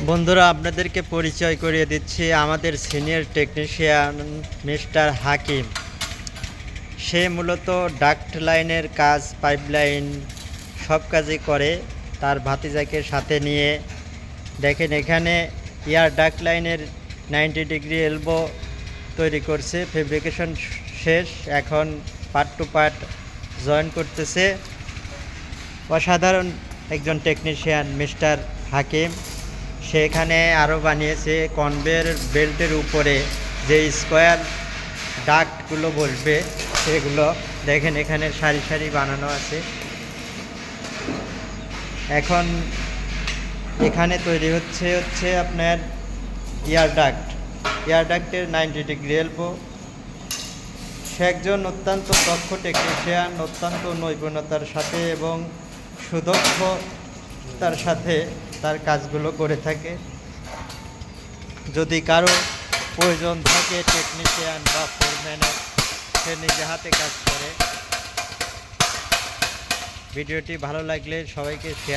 বন্ধুরা, আপনাদেরকে পরিচয় করিয়ে দিচ্ছি আমাদের সিনিয়র টেকনিশিয়ান মিস্টার হাকিম। সে মূলত ডাক্ট লাইনের কাজ, পাইপলাইন সব কাজই করে। তার ভাতিজাকে সাথে নিয়ে দেখেন এখানে এয়ার ডাক্ট লাইনের 90 ডিগ্রি এলবো তৈরি করছে। ফেব্রিকেশন শেষ, এখন পার্ট টু পার্ট জয়েন করতেছে। অসাধারণ একজন টেকনিশিয়ান মিস্টার হাকিম। সেখানে আরও বানিয়েছে কনভেয়ার বেল্টের উপরে যে স্কোয়ার ডাক্টগুলো বসবে সেগুলো দেখেন এখানে সারি সারি বানানো আছে। এখন এখানে তৈরি হচ্ছে আপনার এয়ার ডাক্টের 90 ডিগ্রি এলবো। সে একজন অত্যন্ত দক্ষ টেকনিশিয়ান, অত্যন্ত নৈপুণ্যতার সাথে এবং সুদক্ষতার সাথে তার কাজগুলো করে থাকে। যদি কারো প্রয়োজন থাকে টেকনিশিয়ান বা ফোরম্যানের, সে নিজে হাতে কাজ করে। ভিডিওটি ভালো লাগলে সবাইকে শেয়ার